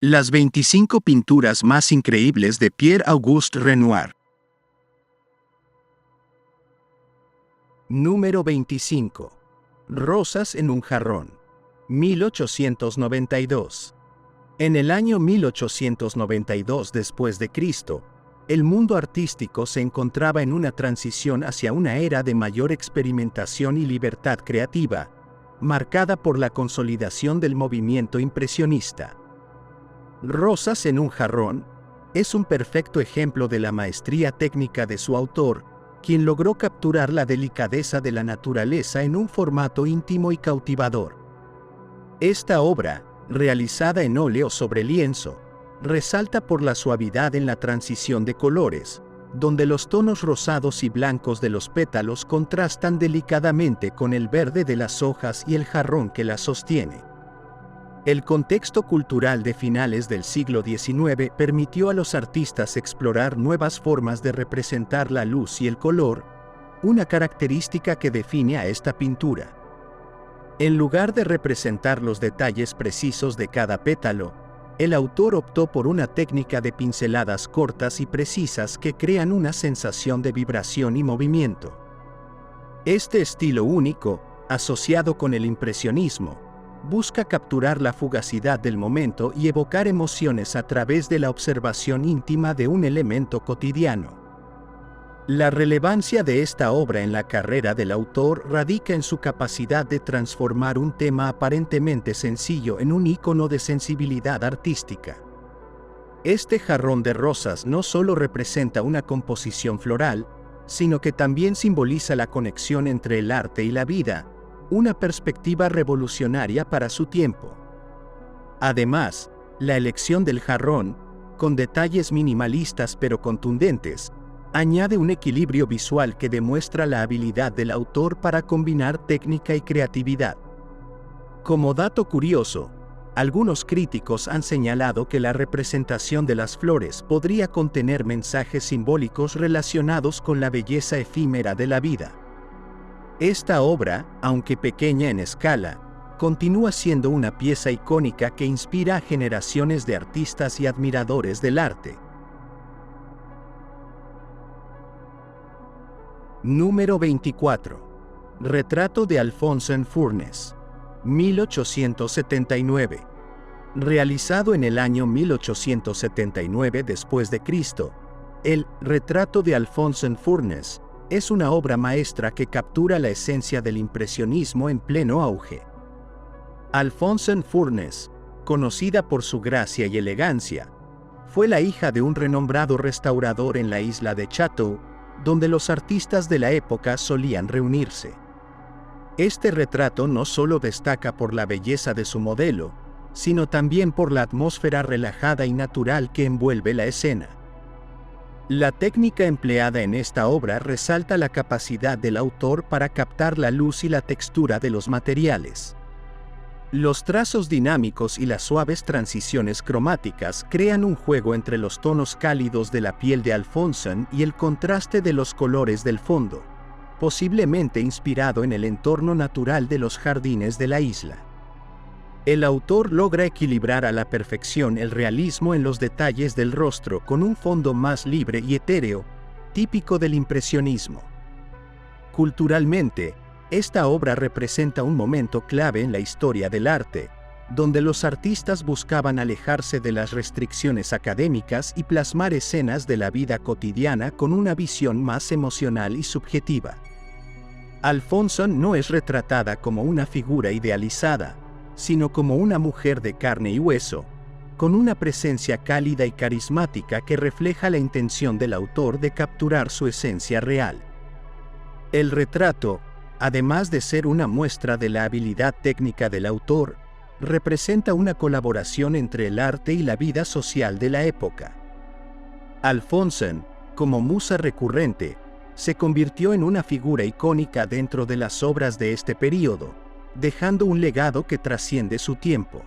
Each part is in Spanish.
Las 25 pinturas más increíbles de Pierre-Auguste Renoir. Número 25. Rosas en un jarrón. 1892. En el año 1892 después de Cristo, el mundo artístico se encontraba en una transición hacia una era de mayor experimentación y libertad creativa, marcada por la consolidación del movimiento impresionista. Rosas en un jarrón es un perfecto ejemplo de la maestría técnica de su autor, quien logró capturar la delicadeza de la naturaleza en un formato íntimo y cautivador. Esta obra, realizada en óleo sobre lienzo, resalta por la suavidad en la transición de colores, donde los tonos rosados y blancos de los pétalos contrastan delicadamente con el verde de las hojas y el jarrón que las sostiene. El contexto cultural de finales del siglo XIX permitió a los artistas explorar nuevas formas de representar la luz y el color, una característica que define a esta pintura. En lugar de representar los detalles precisos de cada pétalo, el autor optó por una técnica de pinceladas cortas y precisas que crean una sensación de vibración y movimiento. Este estilo único, asociado con el impresionismo, busca capturar la fugacidad del momento y evocar emociones a través de la observación íntima de un elemento cotidiano. La relevancia de esta obra en la carrera del autor radica en su capacidad de transformar un tema aparentemente sencillo en un ícono de sensibilidad artística. Este jarrón de rosas no solo representa una composición floral, sino que también simboliza la conexión entre el arte y la vida, una perspectiva revolucionaria para su tiempo. Además, la elección del jarrón, con detalles minimalistas pero contundentes, añade un equilibrio visual que demuestra la habilidad del autor para combinar técnica y creatividad. Como dato curioso, algunos críticos han señalado que la representación de las flores podría contener mensajes simbólicos relacionados con la belleza efímera de la vida. Esta obra, aunque pequeña en escala, continúa siendo una pieza icónica que inspira a generaciones de artistas y admiradores del arte. Número 24. Retrato de Alphonse Fournes. 1879. Realizado en el año 1879 después de Cristo, el Retrato de Alphonse Fournes es una obra maestra que captura la esencia del impresionismo en pleno auge. Alphonse Fournes, conocida por su gracia y elegancia, fue la hija de un renombrado restaurador en la isla de Chateau, donde los artistas de la época solían reunirse. Este retrato no solo destaca por la belleza de su modelo, sino también por la atmósfera relajada y natural que envuelve la escena. La técnica empleada en esta obra resalta la capacidad del autor para captar la luz y la textura de los materiales. Los trazos dinámicos y las suaves transiciones cromáticas crean un juego entre los tonos cálidos de la piel de Alphonse y el contraste de los colores del fondo, posiblemente inspirado en el entorno natural de los jardines de la isla. El autor logra equilibrar a la perfección el realismo en los detalles del rostro con un fondo más libre y etéreo, típico del impresionismo. Culturalmente, esta obra representa un momento clave en la historia del arte, donde los artistas buscaban alejarse de las restricciones académicas y plasmar escenas de la vida cotidiana con una visión más emocional y subjetiva. Alphonse no es retratada como una figura idealizada, sino como una mujer de carne y hueso, con una presencia cálida y carismática que refleja la intención del autor de capturar su esencia real. El retrato, además de ser una muestra de la habilidad técnica del autor, representa una colaboración entre el arte y la vida social de la época. Alphonse, como musa recurrente, se convirtió en una figura icónica dentro de las obras de este período, dejando un legado que trasciende su tiempo.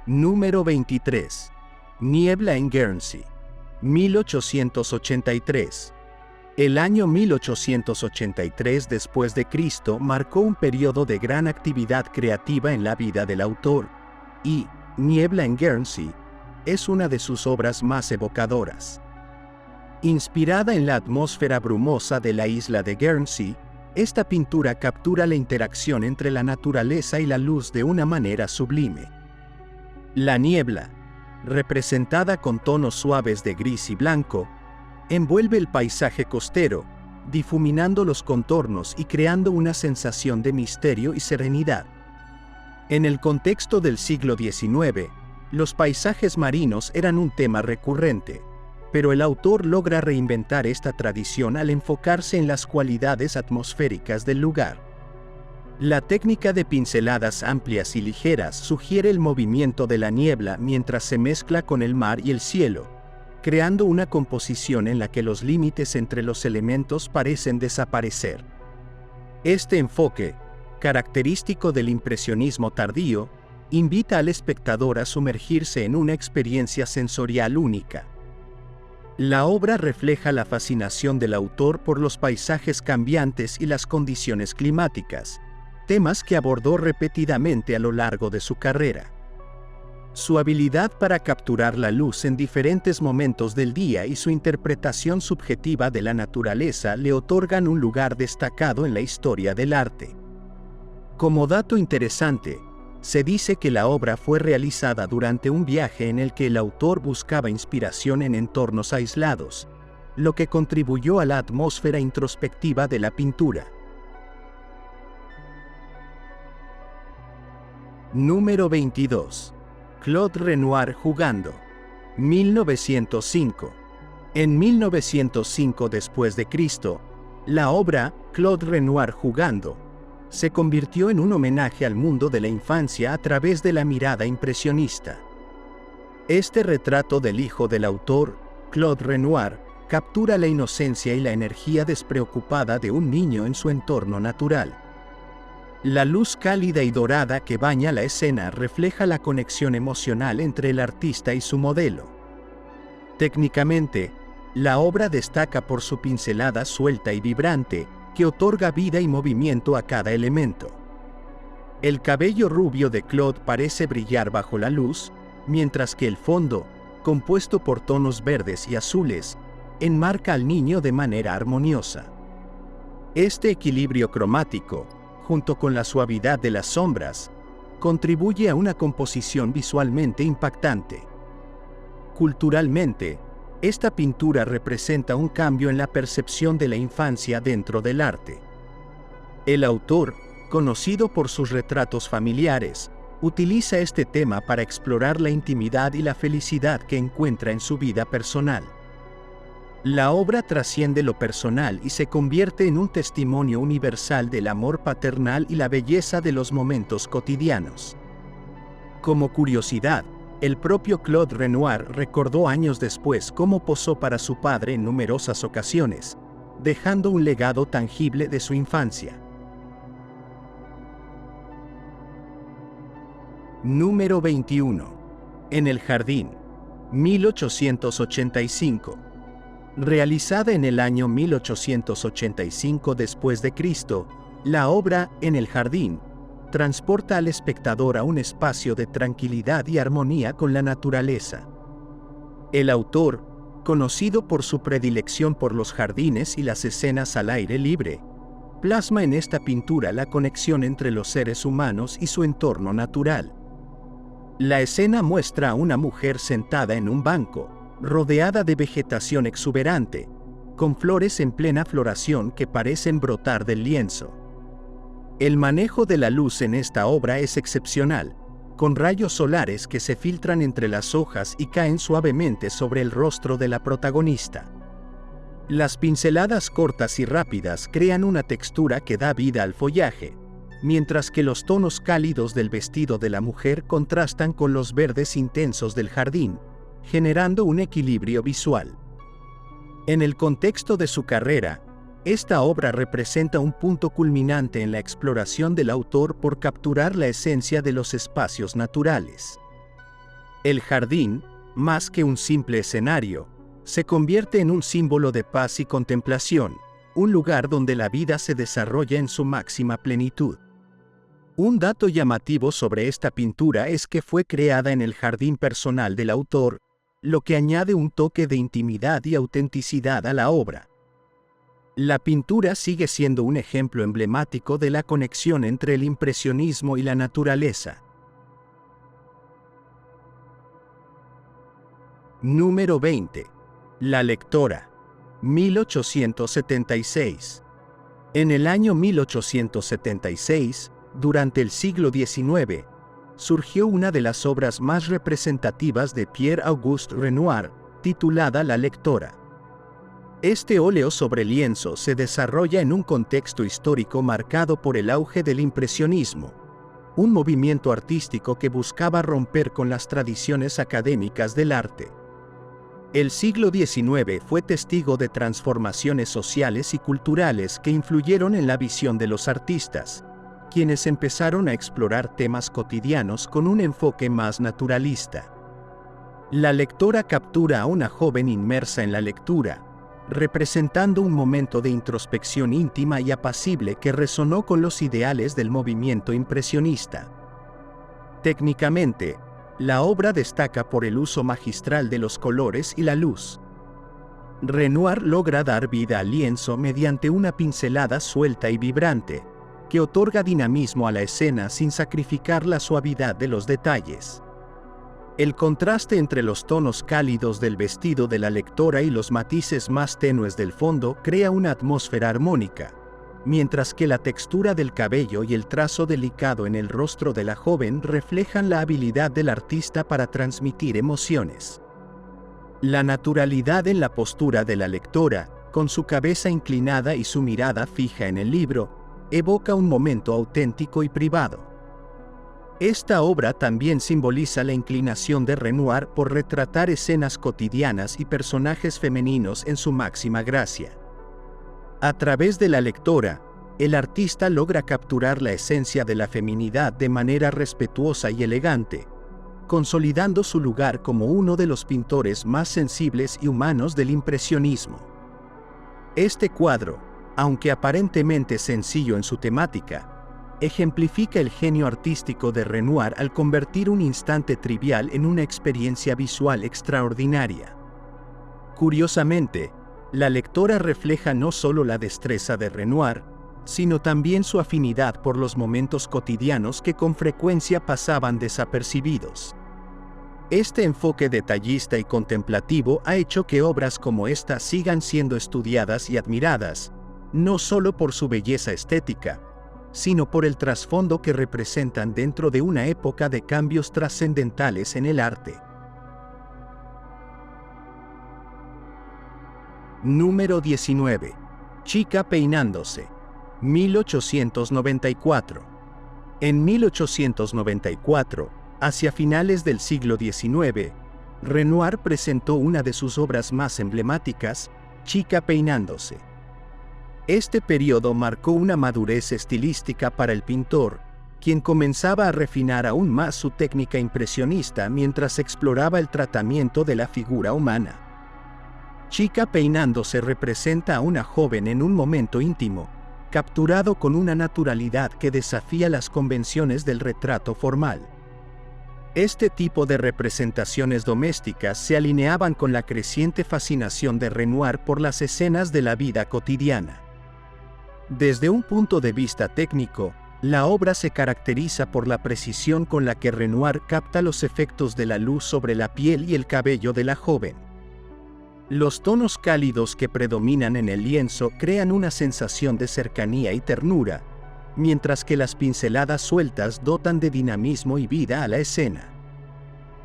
Número 23. Niebla en Guernsey. 1883. El año 1883 después de Cristo marcó un periodo de gran actividad creativa en la vida del autor, y Niebla en Guernsey es una de sus obras más evocadoras. Inspirada en la atmósfera brumosa de la isla de Guernsey, esta pintura captura la interacción entre la naturaleza y la luz de una manera sublime. La niebla, representada con tonos suaves de gris y blanco, envuelve el paisaje costero, difuminando los contornos y creando una sensación de misterio y serenidad. En el contexto del siglo XIX, los paisajes marinos eran un tema recurrente, pero el autor logra reinventar esta tradición al enfocarse en las cualidades atmosféricas del lugar. La técnica de pinceladas amplias y ligeras sugiere el movimiento de la niebla mientras se mezcla con el mar y el cielo, creando una composición en la que los límites entre los elementos parecen desaparecer. Este enfoque, característico del impresionismo tardío, invita al espectador a sumergirse en una experiencia sensorial única. La obra refleja la fascinación del autor por los paisajes cambiantes y las condiciones climáticas, temas que abordó repetidamente a lo largo de su carrera. Su habilidad para capturar la luz en diferentes momentos del día y su interpretación subjetiva de la naturaleza le otorgan un lugar destacado en la historia del arte. Como dato interesante, se dice que la obra fue realizada durante un viaje en el que el autor buscaba inspiración en entornos aislados, lo que contribuyó a la atmósfera introspectiva de la pintura. Número 22. Claude Renoir jugando. 1905. En 1905 después de Cristo, la obra Claude Renoir jugando se convirtió en un homenaje al mundo de la infancia a través de la mirada impresionista. Este retrato del hijo del autor, Claude Renoir, captura la inocencia y la energía despreocupada de un niño en su entorno natural. La luz cálida y dorada que baña la escena refleja la conexión emocional entre el artista y su modelo. Técnicamente, la obra destaca por su pincelada suelta y vibrante, que otorga vida y movimiento a cada elemento. El cabello rubio de Claude parece brillar bajo la luz, mientras que el fondo, compuesto por tonos verdes y azules, enmarca al niño de manera armoniosa. Este equilibrio cromático, junto con la suavidad de las sombras, contribuye a una composición visualmente impactante. Culturalmente, esta pintura representa un cambio en la percepción de la infancia dentro del arte. El autor, conocido por sus retratos familiares, utiliza este tema para explorar la intimidad y la felicidad que encuentra en su vida personal. La obra trasciende lo personal y se convierte en un testimonio universal del amor paternal y la belleza de los momentos cotidianos. Como curiosidad, el propio Claude Renoir recordó años después cómo posó para su padre en numerosas ocasiones, dejando un legado tangible de su infancia. Número 21. En el jardín. 1885. Realizada en el año 1885 después de Cristo, la obra En el jardín transporta al espectador a un espacio de tranquilidad y armonía con la naturaleza. El autor, conocido por su predilección por los jardines y las escenas al aire libre, plasma en esta pintura la conexión entre los seres humanos y su entorno natural. La escena muestra a una mujer sentada en un banco, rodeada de vegetación exuberante, con flores en plena floración que parecen brotar del lienzo. El manejo de la luz en esta obra es excepcional, con rayos solares que se filtran entre las hojas y caen suavemente sobre el rostro de la protagonista. Las pinceladas cortas y rápidas crean una textura que da vida al follaje, mientras que los tonos cálidos del vestido de la mujer contrastan con los verdes intensos del jardín, generando un equilibrio visual. En el contexto de su carrera, esta obra representa un punto culminante en la exploración del autor por capturar la esencia de los espacios naturales. El jardín, más que un simple escenario, se convierte en un símbolo de paz y contemplación, un lugar donde la vida se desarrolla en su máxima plenitud. Un dato llamativo sobre esta pintura es que fue creada en el jardín personal del autor, lo que añade un toque de intimidad y autenticidad a la obra. La pintura sigue siendo un ejemplo emblemático de la conexión entre el impresionismo y la naturaleza. Número 20. La lectora. 1876. En el año 1876, durante el siglo XIX, surgió una de las obras más representativas de Pierre-Auguste Renoir, titulada La lectora. Este óleo sobre lienzo se desarrolla en un contexto histórico marcado por el auge del impresionismo, un movimiento artístico que buscaba romper con las tradiciones académicas del arte. El siglo XIX fue testigo de transformaciones sociales y culturales que influyeron en la visión de los artistas, quienes empezaron a explorar temas cotidianos con un enfoque más naturalista. La lectora captura a una joven inmersa en la lectura, representando un momento de introspección íntima y apacible que resonó con los ideales del movimiento impresionista. Técnicamente, la obra destaca por el uso magistral de los colores y la luz. Renoir logra dar vida al lienzo mediante una pincelada suelta y vibrante, que otorga dinamismo a la escena sin sacrificar la suavidad de los detalles. El contraste entre los tonos cálidos del vestido de la lectora y los matices más tenues del fondo crea una atmósfera armónica, mientras que la textura del cabello y el trazo delicado en el rostro de la joven reflejan la habilidad del artista para transmitir emociones. La naturalidad en la postura de la lectora, con su cabeza inclinada y su mirada fija en el libro, evoca un momento auténtico y privado. Esta obra también simboliza la inclinación de Renoir por retratar escenas cotidianas y personajes femeninos en su máxima gracia. A través de la lectora, el artista logra capturar la esencia de la feminidad de manera respetuosa y elegante, consolidando su lugar como uno de los pintores más sensibles y humanos del impresionismo. Este cuadro, aunque aparentemente sencillo en su temática, ejemplifica el genio artístico de Renoir al convertir un instante trivial en una experiencia visual extraordinaria. Curiosamente, la lectora refleja no solo la destreza de Renoir, sino también su afinidad por los momentos cotidianos que con frecuencia pasaban desapercibidos. Este enfoque detallista y contemplativo ha hecho que obras como esta sigan siendo estudiadas y admiradas, no solo por su belleza estética, sino por el trasfondo que representan dentro de una época de cambios trascendentales en el arte. Número 19. Chica peinándose. 1894. En 1894, hacia finales del siglo XIX, Renoir presentó una de sus obras más emblemáticas, Chica peinándose. Este periodo marcó una madurez estilística para el pintor, quien comenzaba a refinar aún más su técnica impresionista mientras exploraba el tratamiento de la figura humana. Chica peinándose representa a una joven en un momento íntimo, capturado con una naturalidad que desafía las convenciones del retrato formal. Este tipo de representaciones domésticas se alineaban con la creciente fascinación de Renoir por las escenas de la vida cotidiana. Desde un punto de vista técnico, la obra se caracteriza por la precisión con la que Renoir capta los efectos de la luz sobre la piel y el cabello de la joven. Los tonos cálidos que predominan en el lienzo crean una sensación de cercanía y ternura, mientras que las pinceladas sueltas dotan de dinamismo y vida a la escena.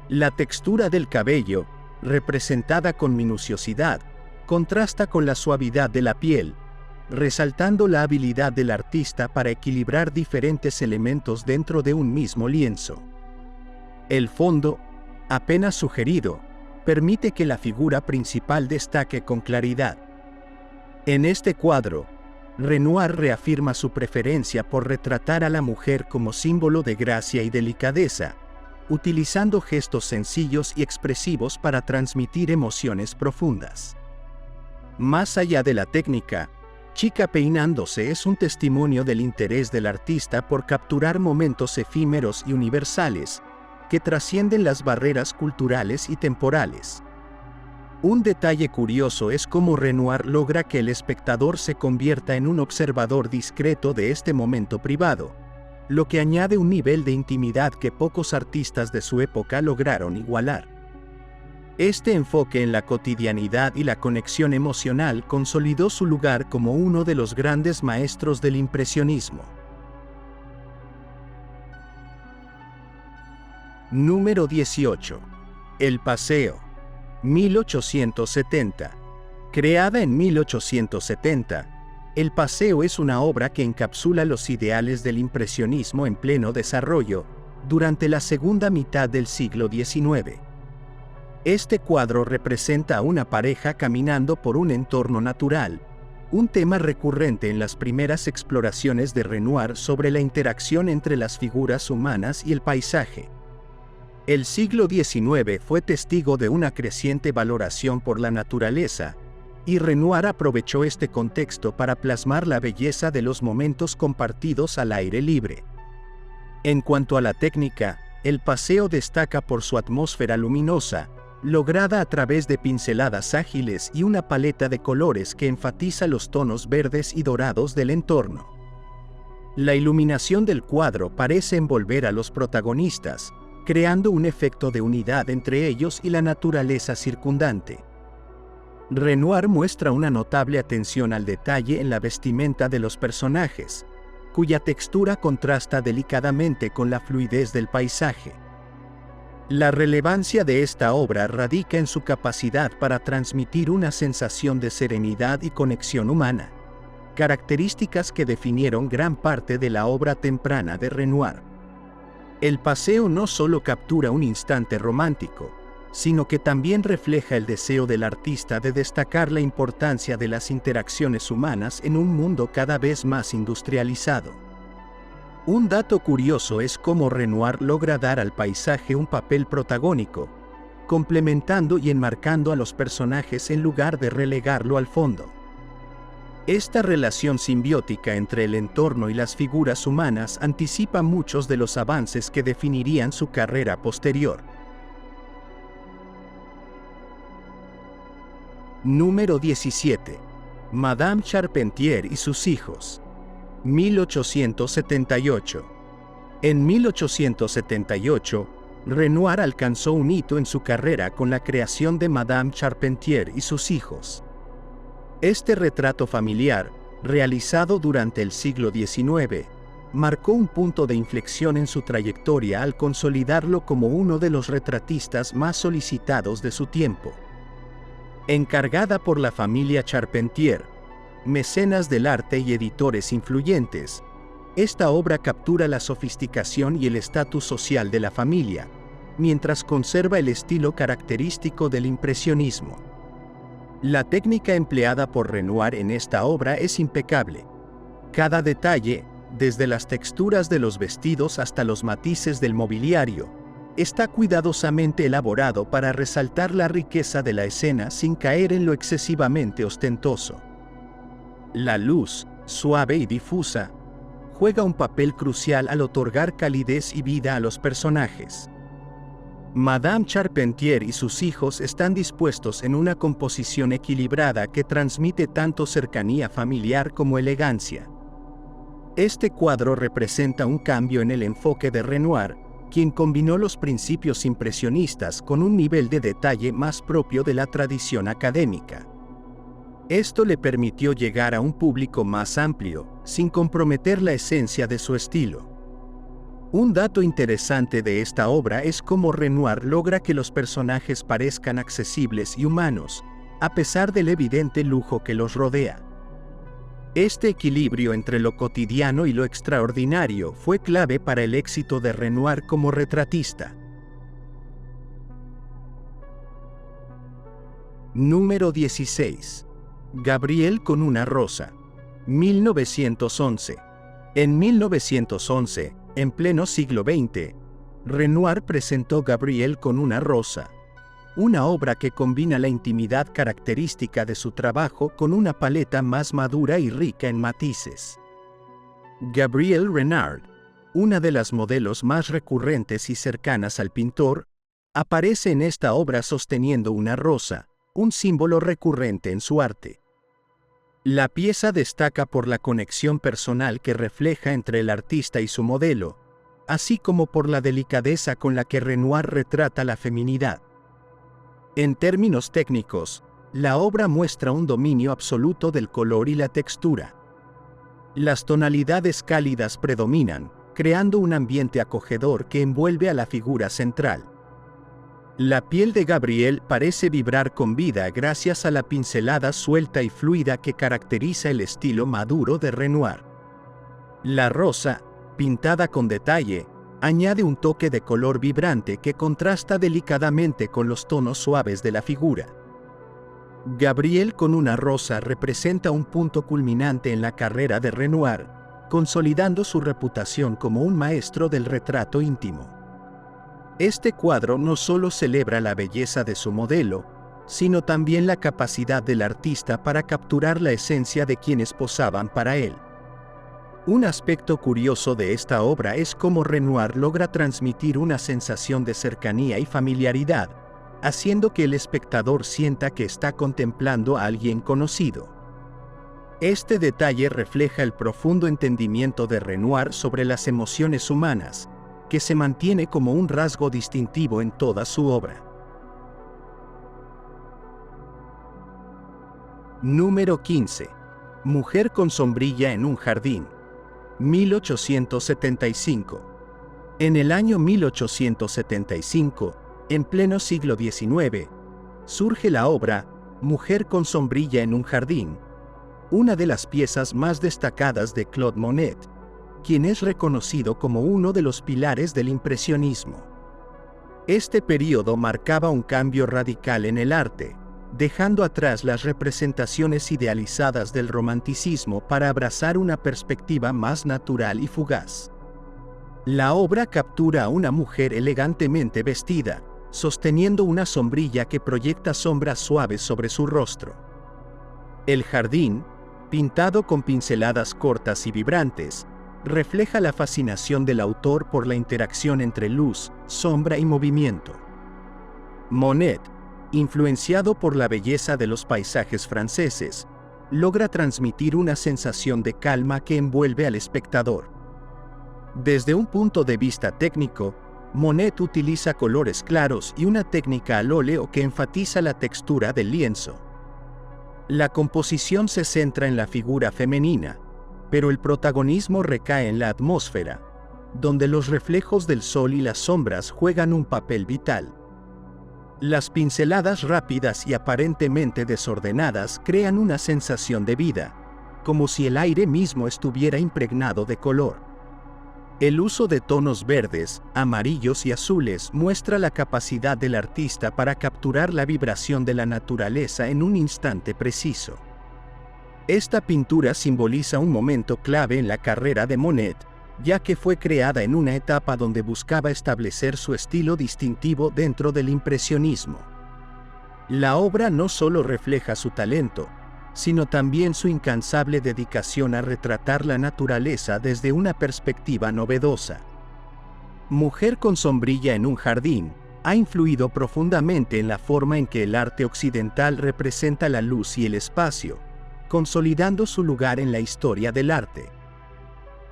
La textura del cabello, representada con minuciosidad, contrasta con la suavidad de la piel, resaltando la habilidad del artista para equilibrar diferentes elementos dentro de un mismo lienzo. El fondo, apenas sugerido, permite que la figura principal destaque con claridad. En este cuadro, Renoir reafirma su preferencia por retratar a la mujer como símbolo de gracia y delicadeza, utilizando gestos sencillos y expresivos para transmitir emociones profundas. Más allá de la técnica, Chica peinándose es un testimonio del interés del artista por capturar momentos efímeros y universales, que trascienden las barreras culturales y temporales. Un detalle curioso es cómo Renoir logra que el espectador se convierta en un observador discreto de este momento privado, lo que añade un nivel de intimidad que pocos artistas de su época lograron igualar. Este enfoque en la cotidianidad y la conexión emocional consolidó su lugar como uno de los grandes maestros del impresionismo. Número 18. El Paseo. 1870. Creada en 1870, El Paseo es una obra que encapsula los ideales del impresionismo en pleno desarrollo durante la segunda mitad del siglo XIX. Este cuadro representa a una pareja caminando por un entorno natural, un tema recurrente en las primeras exploraciones de Renoir sobre la interacción entre las figuras humanas y el paisaje. El siglo XIX fue testigo de una creciente valoración por la naturaleza, y Renoir aprovechó este contexto para plasmar la belleza de los momentos compartidos al aire libre. En cuanto a la técnica, El Paseo destaca por su atmósfera luminosa, lograda a través de pinceladas ágiles y una paleta de colores que enfatiza los tonos verdes y dorados del entorno. La iluminación del cuadro parece envolver a los protagonistas, creando un efecto de unidad entre ellos y la naturaleza circundante. Renoir muestra una notable atención al detalle en la vestimenta de los personajes, cuya textura contrasta delicadamente con la fluidez del paisaje. La relevancia de esta obra radica en su capacidad para transmitir una sensación de serenidad y conexión humana, características que definieron gran parte de la obra temprana de Renoir. El Paseo no solo captura un instante romántico, sino que también refleja el deseo del artista de destacar la importancia de las interacciones humanas en un mundo cada vez más industrializado. Un dato curioso es cómo Renoir logra dar al paisaje un papel protagónico, complementando y enmarcando a los personajes en lugar de relegarlo al fondo. Esta relación simbiótica entre el entorno y las figuras humanas anticipa muchos de los avances que definirían su carrera posterior. Número 17. Madame Charpentier y sus hijos. 1878. En 1878, Renoir alcanzó un hito en su carrera con la creación de Madame Charpentier y sus hijos. Este retrato familiar, realizado durante el siglo XIX, marcó un punto de inflexión en su trayectoria al consolidarlo como uno de los retratistas más solicitados de su tiempo. Encargada por la familia Charpentier, mecenas del arte y editores influyentes, esta obra captura la sofisticación y el estatus social de la familia, mientras conserva el estilo característico del impresionismo. La técnica empleada por Renoir en esta obra es impecable. Cada detalle, desde las texturas de los vestidos hasta los matices del mobiliario, está cuidadosamente elaborado para resaltar la riqueza de la escena sin caer en lo excesivamente ostentoso. La luz, suave y difusa, juega un papel crucial al otorgar calidez y vida a los personajes. Madame Charpentier y sus hijos están dispuestos en una composición equilibrada que transmite tanto cercanía familiar como elegancia. Este cuadro representa un cambio en el enfoque de Renoir, quien combinó los principios impresionistas con un nivel de detalle más propio de la tradición académica. Esto le permitió llegar a un público más amplio, sin comprometer la esencia de su estilo. Un dato interesante de esta obra es cómo Renoir logra que los personajes parezcan accesibles y humanos, a pesar del evidente lujo que los rodea. Este equilibrio entre lo cotidiano y lo extraordinario fue clave para el éxito de Renoir como retratista. Número 16. Gabriel con una rosa. 1911. En 1911, en pleno siglo XX, Renoir presentó Gabrielle con una rosa, una obra que combina la intimidad característica de su trabajo con una paleta más madura y rica en matices. Gabrielle Renard, una de las modelos más recurrentes y cercanas al pintor, aparece en esta obra sosteniendo una rosa, un símbolo recurrente en su arte. La pieza destaca por la conexión personal que refleja entre el artista y su modelo, así como por la delicadeza con la que Renoir retrata la feminidad. En términos técnicos, la obra muestra un dominio absoluto del color y la textura. Las tonalidades cálidas predominan, creando un ambiente acogedor que envuelve a la figura central. La piel de Gabrielle parece vibrar con vida gracias a la pincelada suelta y fluida que caracteriza el estilo maduro de Renoir. La rosa, pintada con detalle, añade un toque de color vibrante que contrasta delicadamente con los tonos suaves de la figura. Gabrielle con una rosa representa un punto culminante en la carrera de Renoir, consolidando su reputación como un maestro del retrato íntimo. Este cuadro no solo celebra la belleza de su modelo, sino también la capacidad del artista para capturar la esencia de quienes posaban para él. Un aspecto curioso de esta obra es cómo Renoir logra transmitir una sensación de cercanía y familiaridad, haciendo que el espectador sienta que está contemplando a alguien conocido. Este detalle refleja el profundo entendimiento de Renoir sobre las emociones humanas, que se mantiene como un rasgo distintivo en toda su obra. Número 15. Mujer con sombrilla en un jardín. 1875. En el año 1875, en pleno siglo XIX, surge la obra Mujer con sombrilla en un jardín, una de las piezas más destacadas de Claude Monet, quien es reconocido como uno de los pilares del impresionismo. Este período marcaba un cambio radical en el arte, dejando atrás las representaciones idealizadas del romanticismo para abrazar una perspectiva más natural y fugaz. La obra captura a una mujer elegantemente vestida, sosteniendo una sombrilla que proyecta sombras suaves sobre su rostro. El jardín, pintado con pinceladas cortas y vibrantes, refleja la fascinación del autor por la interacción entre luz, sombra y movimiento. Monet, influenciado por la belleza de los paisajes franceses, logra transmitir una sensación de calma que envuelve al espectador. Desde un punto de vista técnico, Monet utiliza colores claros y una técnica al óleo que enfatiza la textura del lienzo. La composición se centra en la figura femenina, pero el protagonismo recae en la atmósfera, donde los reflejos del sol y las sombras juegan un papel vital. Las pinceladas rápidas y aparentemente desordenadas crean una sensación de vida, como si el aire mismo estuviera impregnado de color. El uso de tonos verdes, amarillos y azules muestra la capacidad del artista para capturar la vibración de la naturaleza en un instante preciso. Esta pintura simboliza un momento clave en la carrera de Monet, ya que fue creada en una etapa donde buscaba establecer su estilo distintivo dentro del impresionismo. La obra no solo refleja su talento, sino también su incansable dedicación a retratar la naturaleza desde una perspectiva novedosa. Mujer con sombrilla en un jardín ha influido profundamente en la forma en que el arte occidental representa la luz y el espacio, consolidando su lugar en la historia del arte.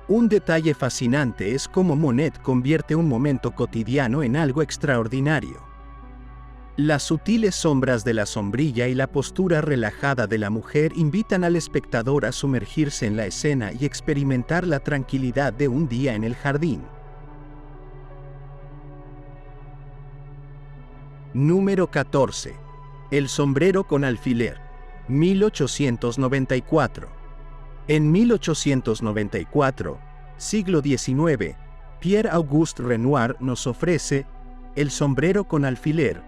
Un detalle fascinante es cómo Monet convierte un momento cotidiano en algo extraordinario. Las sutiles sombras de la sombrilla y la postura relajada de la mujer invitan al espectador a sumergirse en la escena y experimentar la tranquilidad de un día en el jardín. Número 14. El sombrero con alfiler. 1894. En 1894, siglo XIX, Pierre-Auguste Renoir nos ofrece El sombrero con alfiler,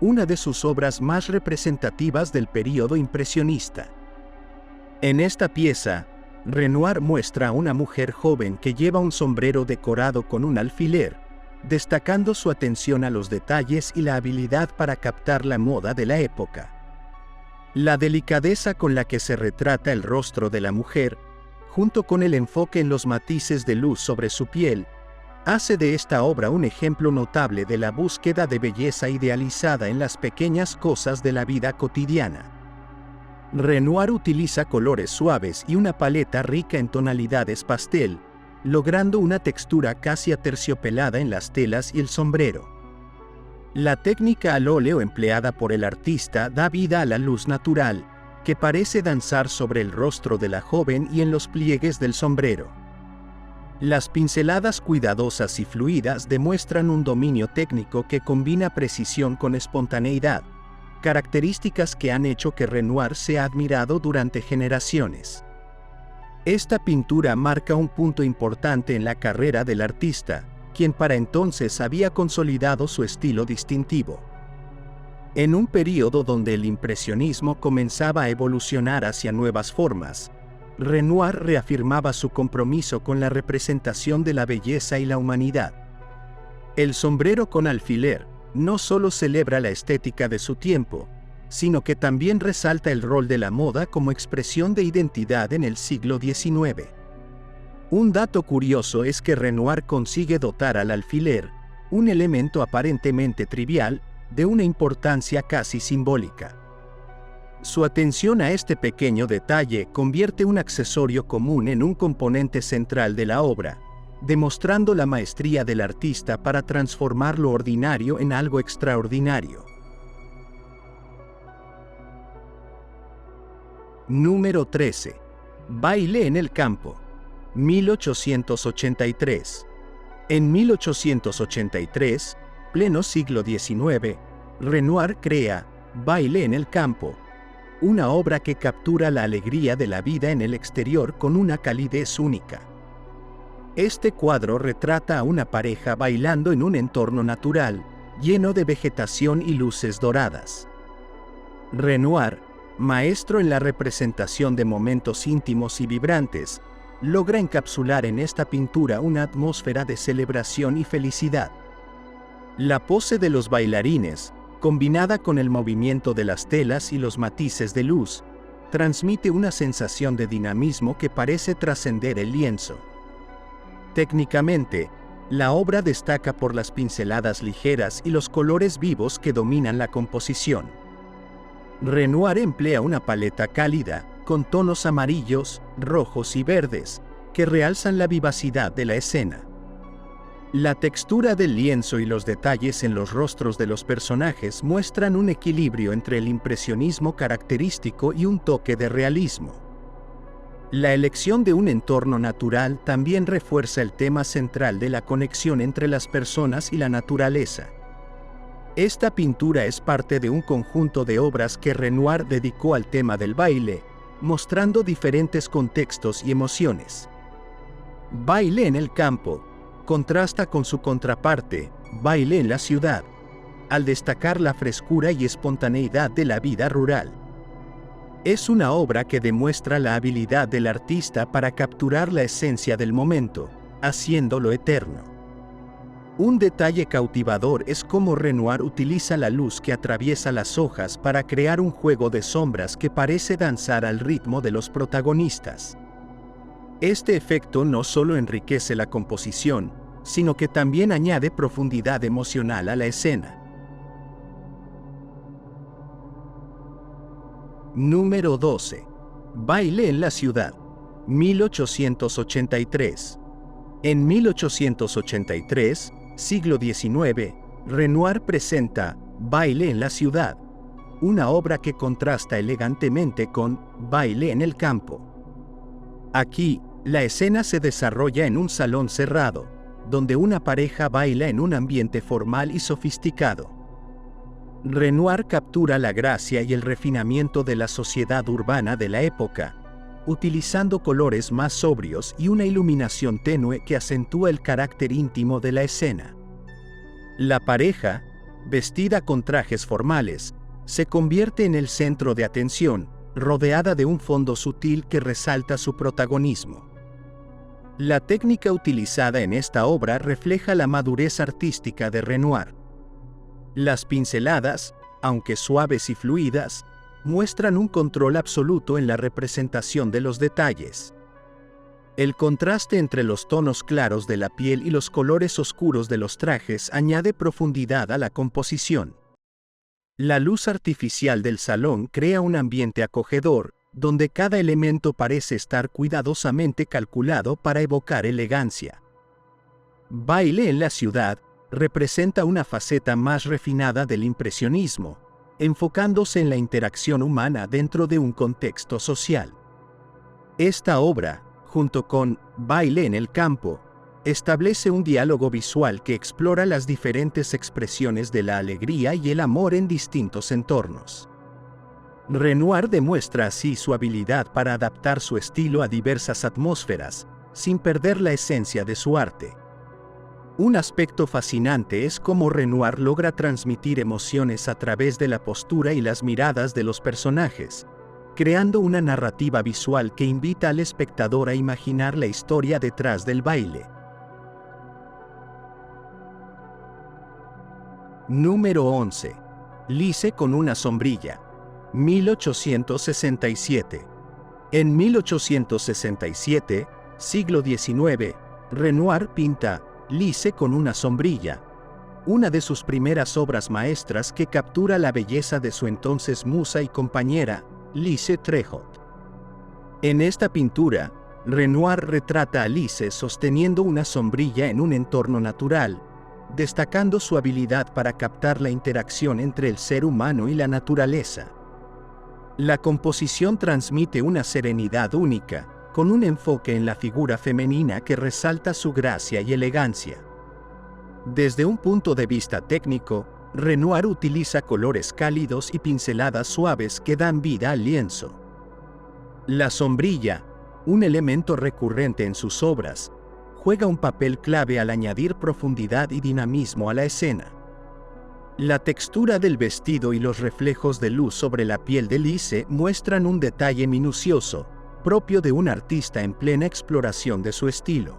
una de sus obras más representativas del período impresionista. En esta pieza, Renoir muestra a una mujer joven que lleva un sombrero decorado con un alfiler, destacando su atención a los detalles y la habilidad para captar la moda de la época. La delicadeza con la que se retrata el rostro de la mujer, junto con el enfoque en los matices de luz sobre su piel, hace de esta obra un ejemplo notable de la búsqueda de belleza idealizada en las pequeñas cosas de la vida cotidiana. Renoir utiliza colores suaves y una paleta rica en tonalidades pastel, logrando una textura casi aterciopelada en las telas y el sombrero. La técnica al óleo empleada por el artista da vida a la luz natural, que parece danzar sobre el rostro de la joven y en los pliegues del sombrero. Las pinceladas cuidadosas y fluidas demuestran un dominio técnico que combina precisión con espontaneidad, características que han hecho que Renoir sea admirado durante generaciones. Esta pintura marca un punto importante en la carrera del artista, quien para entonces había consolidado su estilo distintivo. En un período donde el impresionismo comenzaba a evolucionar hacia nuevas formas, Renoir reafirmaba su compromiso con la representación de la belleza y la humanidad. El sombrero con alfiler no solo celebra la estética de su tiempo, sino que también resalta el rol de la moda como expresión de identidad en el siglo XIX. Un dato curioso es que Renoir consigue dotar al alfiler, un elemento aparentemente trivial, de una importancia casi simbólica. Su atención a este pequeño detalle convierte un accesorio común en un componente central de la obra, demostrando la maestría del artista para transformar lo ordinario en algo extraordinario. Número 13. Baile en el campo. 1883. En 1883, pleno siglo XIX, Renoir crea Baile en el campo, una obra que captura la alegría de la vida en el exterior con una calidez única. Este cuadro retrata a una pareja bailando en un entorno natural, lleno de vegetación y luces doradas. Renoir, maestro en la representación de momentos íntimos y vibrantes, logra encapsular en esta pintura una atmósfera de celebración y felicidad. La pose de los bailarines, combinada con el movimiento de las telas y los matices de luz, transmite una sensación de dinamismo que parece trascender el lienzo. Técnicamente, la obra destaca por las pinceladas ligeras y los colores vivos que dominan la composición. Renoir emplea una paleta cálida, con tonos amarillos, rojos y verdes, que realzan la vivacidad de la escena. La textura del lienzo y los detalles en los rostros de los personajes muestran un equilibrio entre el impresionismo característico y un toque de realismo. La elección de un entorno natural también refuerza el tema central de la conexión entre las personas y la naturaleza. Esta pintura es parte de un conjunto de obras que Renoir dedicó al tema del baile, mostrando diferentes contextos y emociones. Baile en el campo contrasta con su contraparte, Baile en la ciudad, al destacar la frescura y espontaneidad de la vida rural. Es una obra que demuestra la habilidad del artista para capturar la esencia del momento, haciéndolo eterno. Un detalle cautivador es cómo Renoir utiliza la luz que atraviesa las hojas para crear un juego de sombras que parece danzar al ritmo de los protagonistas. Este efecto no solo enriquece la composición, sino que también añade profundidad emocional a la escena. Número 12. Baile en la ciudad. 1883. En 1883, siglo XIX, Renoir presenta Baile en la ciudad, una obra que contrasta elegantemente con Baile en el campo. Aquí, la escena se desarrolla en un salón cerrado, donde una pareja baila en un ambiente formal y sofisticado. Renoir captura la gracia y el refinamiento de la sociedad urbana de la época, utilizando colores más sobrios y una iluminación tenue que acentúa el carácter íntimo de la escena. La pareja, vestida con trajes formales, se convierte en el centro de atención, rodeada de un fondo sutil que resalta su protagonismo. La técnica utilizada en esta obra refleja la madurez artística de Renoir. Las pinceladas, aunque suaves y fluidas, muestran un control absoluto en la representación de los detalles. El contraste entre los tonos claros de la piel y los colores oscuros de los trajes añade profundidad a la composición. La luz artificial del salón crea un ambiente acogedor, donde cada elemento parece estar cuidadosamente calculado para evocar elegancia. Baile en la ciudad representa una faceta más refinada del impresionismo, enfocándose en la interacción humana dentro de un contexto social. Esta obra, junto con Baile en el campo, establece un diálogo visual que explora las diferentes expresiones de la alegría y el amor en distintos entornos. Renoir demuestra así su habilidad para adaptar su estilo a diversas atmósferas, sin perder la esencia de su arte. Un aspecto fascinante es cómo Renoir logra transmitir emociones a través de la postura y las miradas de los personajes, creando una narrativa visual que invita al espectador a imaginar la historia detrás del baile. Número 11. Lise con una sombrilla. 1867. En 1867, siglo XIX, Renoir pinta Lise con una sombrilla, una de sus primeras obras maestras que captura la belleza de su entonces musa y compañera, Lise Trejot. En esta pintura, Renoir retrata a Lise sosteniendo una sombrilla en un entorno natural, destacando su habilidad para captar la interacción entre el ser humano y la naturaleza. La composición transmite una serenidad única, con un enfoque en la figura femenina que resalta su gracia y elegancia. Desde un punto de vista técnico, Renoir utiliza colores cálidos y pinceladas suaves que dan vida al lienzo. La sombrilla, un elemento recurrente en sus obras, juega un papel clave al añadir profundidad y dinamismo a la escena. La textura del vestido y los reflejos de luz sobre la piel de Lise muestran un detalle minucioso, propio de un artista en plena exploración de su estilo.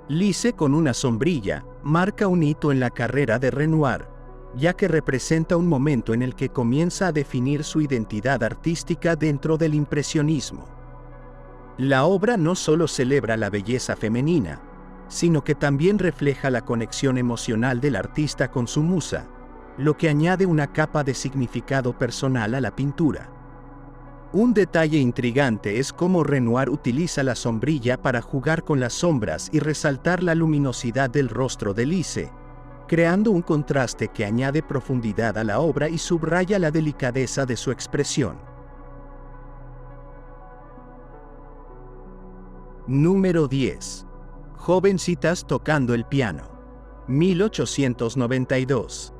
Lise con una sombrilla marca un hito en la carrera de Renoir, ya que representa un momento en el que comienza a definir su identidad artística dentro del impresionismo. La obra no solo celebra la belleza femenina, sino que también refleja la conexión emocional del artista con su musa, lo que añade una capa de significado personal a la pintura. Un detalle intrigante es cómo Renoir utiliza la sombrilla para jugar con las sombras y resaltar la luminosidad del rostro de Lise, creando un contraste que añade profundidad a la obra y subraya la delicadeza de su expresión. Número 10. Jovencitas tocando el piano. 1892.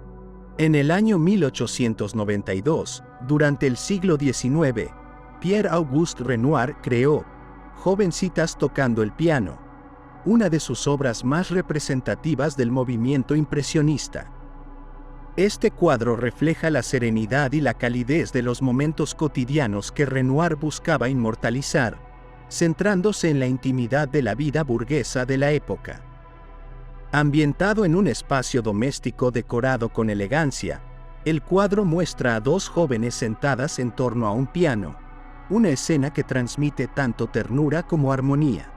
En el año 1892, durante el siglo XIX, Pierre-Auguste Renoir creó Jovencitas tocando el piano, una de sus obras más representativas del movimiento impresionista. Este cuadro refleja la serenidad y la calidez de los momentos cotidianos que Renoir buscaba inmortalizar, centrándose en la intimidad de la vida burguesa de la época. Ambientado en un espacio doméstico decorado con elegancia, el cuadro muestra a dos jóvenes sentadas en torno a un piano, una escena que transmite tanto ternura como armonía.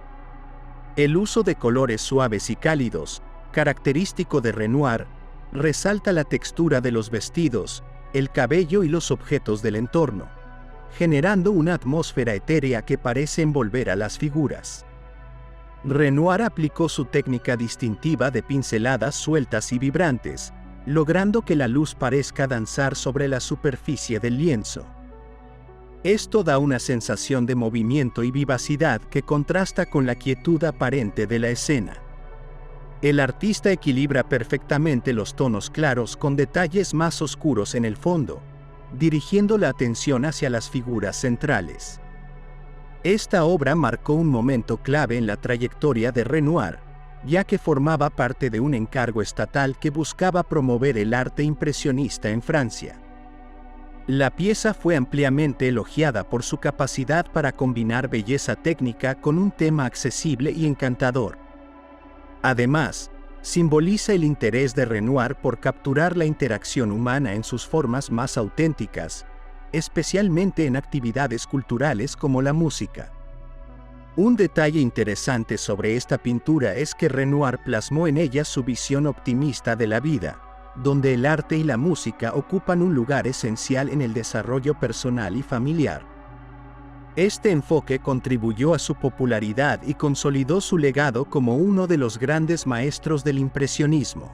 El uso de colores suaves y cálidos, característico de Renoir, resalta la textura de los vestidos, el cabello y los objetos del entorno, generando una atmósfera etérea que parece envolver a las figuras. Renoir aplicó su técnica distintiva de pinceladas sueltas y vibrantes, logrando que la luz parezca danzar sobre la superficie del lienzo. Esto da una sensación de movimiento y vivacidad que contrasta con la quietud aparente de la escena. El artista equilibra perfectamente los tonos claros con detalles más oscuros en el fondo, dirigiendo la atención hacia las figuras centrales. Esta obra marcó un momento clave en la trayectoria de Renoir, ya que formaba parte de un encargo estatal que buscaba promover el arte impresionista en Francia. La pieza fue ampliamente elogiada por su capacidad para combinar belleza técnica con un tema accesible y encantador. Además, simboliza el interés de Renoir por capturar la interacción humana en sus formas más auténticas, especialmente en actividades culturales como la música. Un detalle interesante sobre esta pintura es que Renoir plasmó en ella su visión optimista de la vida, donde el arte y la música ocupan un lugar esencial en el desarrollo personal y familiar. Este enfoque contribuyó a su popularidad y consolidó su legado como uno de los grandes maestros del impresionismo.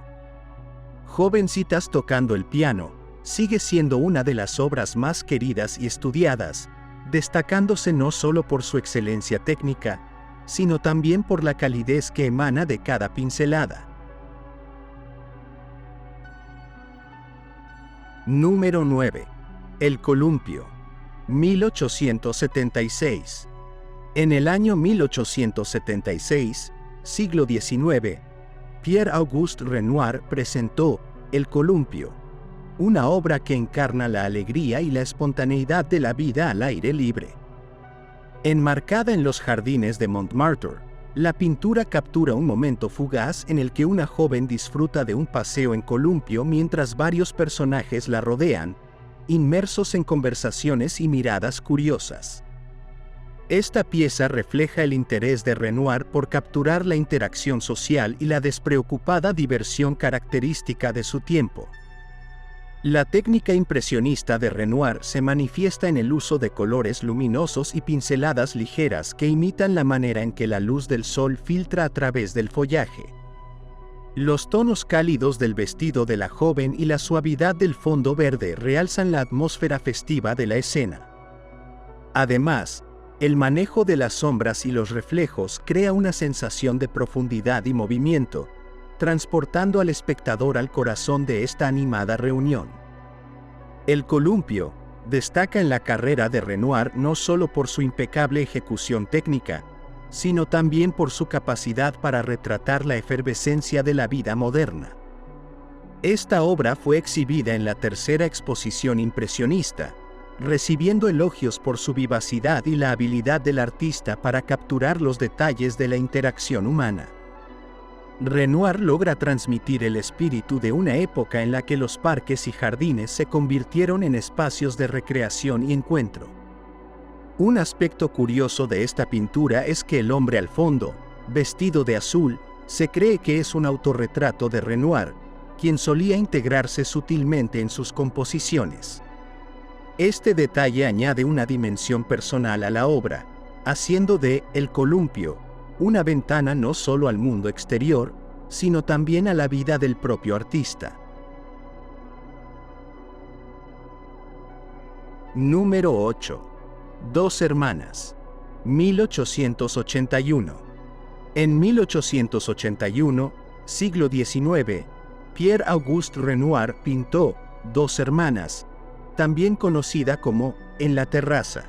Jovencitas tocando el piano sigue siendo una de las obras más queridas y estudiadas, destacándose no solo por su excelencia técnica, sino también por la calidez que emana de cada pincelada. Número 9. El columpio, 1876. En el año 1876, siglo XIX, Pierre-Auguste Renoir presentó El columpio, una obra que encarna la alegría y la espontaneidad de la vida al aire libre. Enmarcada en los jardines de Montmartre, la pintura captura un momento fugaz en el que una joven disfruta de un paseo en columpio mientras varios personajes la rodean, inmersos en conversaciones y miradas curiosas. Esta pieza refleja el interés de Renoir por capturar la interacción social y la despreocupada diversión característica de su tiempo. La técnica impresionista de Renoir se manifiesta en el uso de colores luminosos y pinceladas ligeras que imitan la manera en que la luz del sol filtra a través del follaje. Los tonos cálidos del vestido de la joven y la suavidad del fondo verde realzan la atmósfera festiva de la escena. Además, el manejo de las sombras y los reflejos crea una sensación de profundidad y movimiento, transportando al espectador al corazón de esta animada reunión. El columpio destaca en la carrera de Renoir no solo por su impecable ejecución técnica, sino también por su capacidad para retratar la efervescencia de la vida moderna. Esta obra fue exhibida en la tercera exposición impresionista, recibiendo elogios por su vivacidad y la habilidad del artista para capturar los detalles de la interacción humana. Renoir logra transmitir el espíritu de una época en la que los parques y jardines se convirtieron en espacios de recreación y encuentro. Un aspecto curioso de esta pintura es que el hombre al fondo, vestido de azul, se cree que es un autorretrato de Renoir, quien solía integrarse sutilmente en sus composiciones. Este detalle añade una dimensión personal a la obra, haciendo de El columpio una ventana no solo al mundo exterior, sino también a la vida del propio artista. Número 8. Dos hermanas, 1881. En 1881, siglo XIX, Pierre-Auguste Renoir pintó Dos hermanas, también conocida como En la terraza.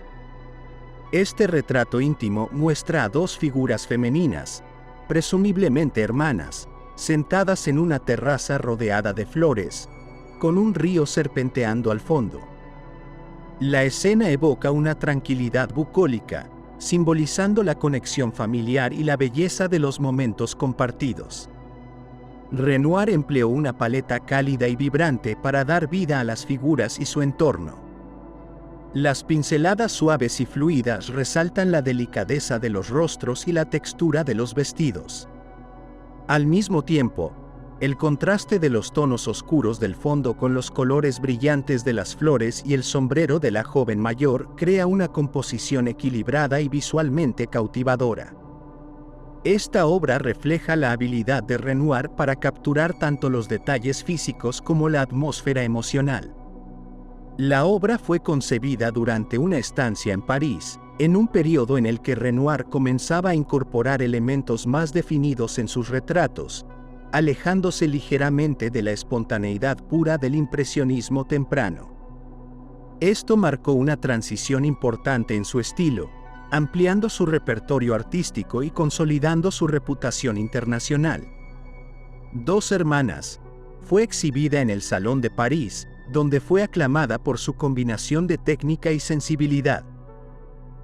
Este retrato íntimo muestra a dos figuras femeninas, presumiblemente hermanas, sentadas en una terraza rodeada de flores, con un río serpenteando al fondo. La escena evoca una tranquilidad bucólica, simbolizando la conexión familiar y la belleza de los momentos compartidos. Renoir empleó una paleta cálida y vibrante para dar vida a las figuras y su entorno. Las pinceladas suaves y fluidas resaltan la delicadeza de los rostros y la textura de los vestidos. Al mismo tiempo, el contraste de los tonos oscuros del fondo con los colores brillantes de las flores y el sombrero de la joven mayor crea una composición equilibrada y visualmente cautivadora. Esta obra refleja la habilidad de Renoir para capturar tanto los detalles físicos como la atmósfera emocional. La obra fue concebida durante una estancia en París, en un periodo en el que Renoir comenzaba a incorporar elementos más definidos en sus retratos, alejándose ligeramente de la espontaneidad pura del impresionismo temprano. Esto marcó una transición importante en su estilo, ampliando su repertorio artístico y consolidando su reputación internacional. Dos hermanas fue exhibida en el Salón de París, donde fue aclamada por su combinación de técnica y sensibilidad.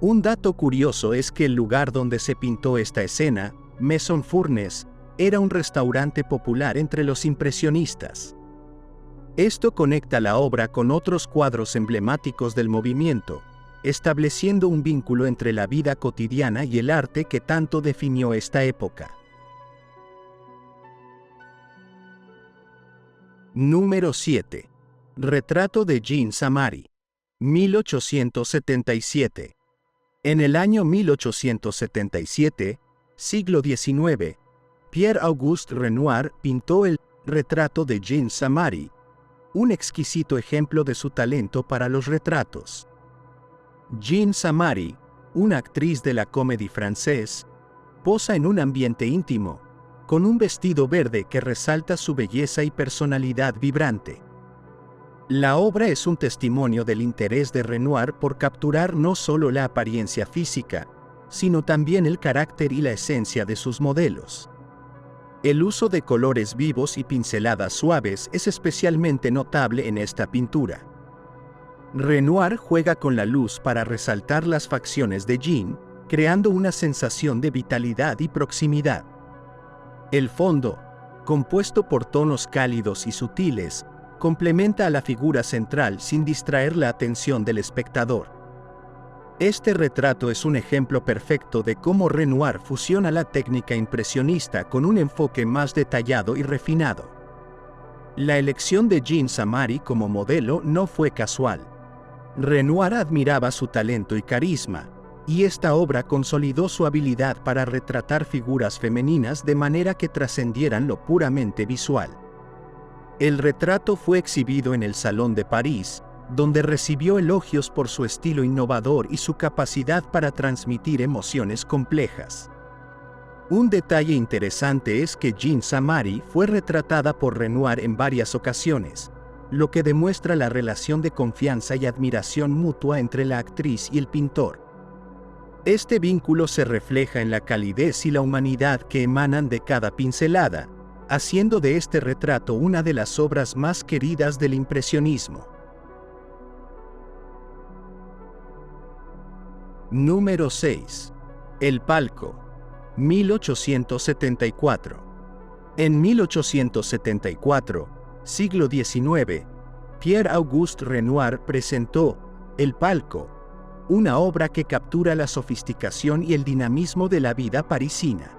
Un dato curioso es que el lugar donde se pintó esta escena, Maison Furnes, era un restaurante popular entre los impresionistas. Esto conecta la obra con otros cuadros emblemáticos del movimiento, estableciendo un vínculo entre la vida cotidiana y el arte que tanto definió esta época. Número 7. Retrato de Jean Samary. 1877. En el año 1877, siglo XIX, Pierre-Auguste Renoir pintó el retrato de Jean Samary, un exquisito ejemplo de su talento para los retratos. Jean Samary, una actriz de la Comédie Française, posa en un ambiente íntimo, con un vestido verde que resalta su belleza y personalidad vibrante. La obra es un testimonio del interés de Renoir por capturar no solo la apariencia física, sino también el carácter y la esencia de sus modelos. El uso de colores vivos y pinceladas suaves es especialmente notable en esta pintura. Renoir juega con la luz para resaltar las facciones de Jean, creando una sensación de vitalidad y proximidad. El fondo, compuesto por tonos cálidos y sutiles, complementa a la figura central sin distraer la atención del espectador. Este retrato es un ejemplo perfecto de cómo Renoir fusiona la técnica impresionista con un enfoque más detallado y refinado. La elección de Jean Samary como modelo no fue casual. Renoir admiraba su talento y carisma, y esta obra consolidó su habilidad para retratar figuras femeninas de manera que trascendieran lo puramente visual. El retrato fue exhibido en el Salón de París, donde recibió elogios por su estilo innovador y su capacidad para transmitir emociones complejas. Un detalle interesante es que Jean Samary fue retratada por Renoir en varias ocasiones, lo que demuestra la relación de confianza y admiración mutua entre la actriz y el pintor. Este vínculo se refleja en la calidez y la humanidad que emanan de cada pincelada, haciendo de este retrato una de las obras más queridas del impresionismo. Número 6. El palco. 1874. En 1874, siglo XIX, Pierre-Auguste Renoir presentó El palco, una obra que captura la sofisticación y el dinamismo de la vida parisina.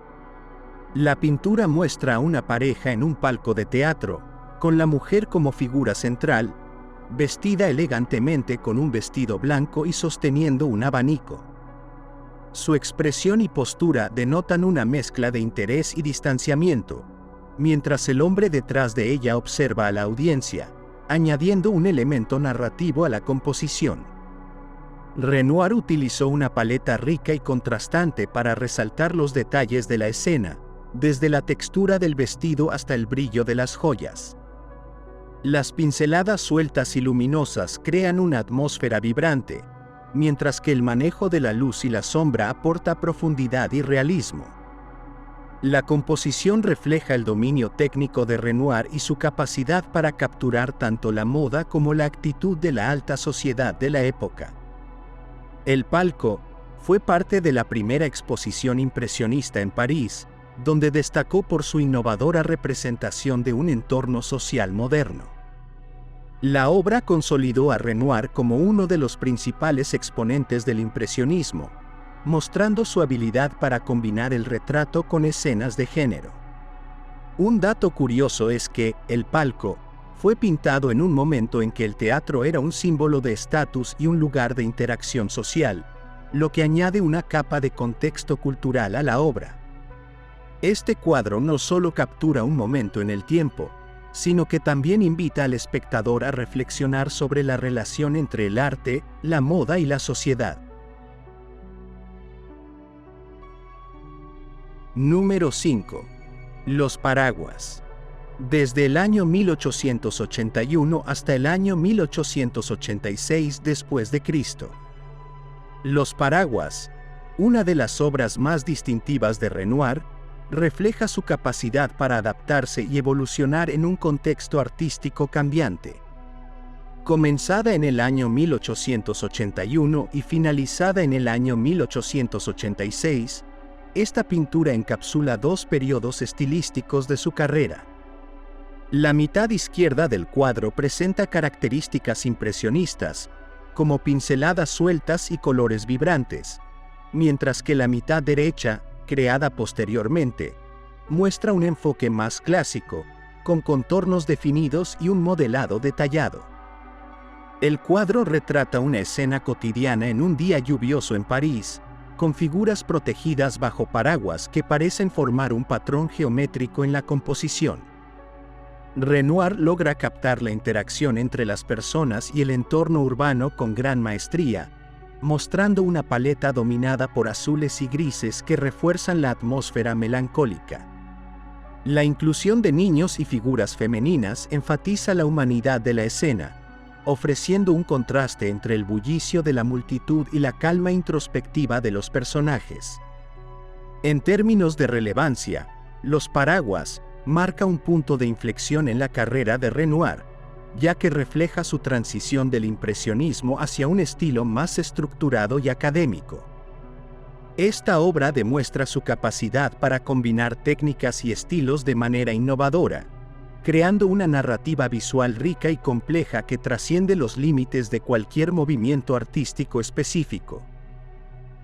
La pintura muestra a una pareja en un palco de teatro, con la mujer como figura central, vestida elegantemente con un vestido blanco y sosteniendo un abanico. Su expresión y postura denotan una mezcla de interés y distanciamiento, mientras el hombre detrás de ella observa a la audiencia, añadiendo un elemento narrativo a la composición. Renoir utilizó una paleta rica y contrastante para resaltar los detalles de la escena, desde la textura del vestido hasta el brillo de las joyas. Las pinceladas sueltas y luminosas crean una atmósfera vibrante, mientras que el manejo de la luz y la sombra aporta profundidad y realismo. La composición refleja el dominio técnico de Renoir y su capacidad para capturar tanto la moda como la actitud de la alta sociedad de la época. El palco fue parte de la primera exposición impresionista en París, donde destacó por su innovadora representación de un entorno social moderno. La obra consolidó a Renoir como uno de los principales exponentes del impresionismo, mostrando su habilidad para combinar el retrato con escenas de género. Un dato curioso es que el palco fue pintado en un momento en que el teatro era un símbolo de estatus y un lugar de interacción social, lo que añade una capa de contexto cultural a la obra. Este cuadro no solo captura un momento en el tiempo, sino que también invita al espectador a reflexionar sobre la relación entre el arte, la moda y la sociedad. Número 5. Los paraguas. Desde el año 1881 hasta el año 1886 después de Cristo. Los paraguas, una de las obras más distintivas de Renoir, refleja su capacidad para adaptarse y evolucionar en un contexto artístico cambiante. Comenzada en el año 1881 y finalizada en el año 1886, esta pintura encapsula dos periodos estilísticos de su carrera. La mitad izquierda del cuadro presenta características impresionistas, como pinceladas sueltas y colores vibrantes, mientras que la mitad derecha, creada posteriormente, muestra un enfoque más clásico, con contornos definidos y un modelado detallado. El cuadro retrata una escena cotidiana en un día lluvioso en París, con figuras protegidas bajo paraguas que parecen formar un patrón geométrico en la composición. Renoir logra captar la interacción entre las personas y el entorno urbano con gran maestría, mostrando una paleta dominada por azules y grises que refuerzan la atmósfera melancólica. La inclusión de niños y figuras femeninas enfatiza la humanidad de la escena, ofreciendo un contraste entre el bullicio de la multitud y la calma introspectiva de los personajes. En términos de relevancia, Los paraguas marca un punto de inflexión en la carrera de Renoir, ya que refleja su transición del impresionismo hacia un estilo más estructurado y académico. Esta obra demuestra su capacidad para combinar técnicas y estilos de manera innovadora, creando una narrativa visual rica y compleja que trasciende los límites de cualquier movimiento artístico específico.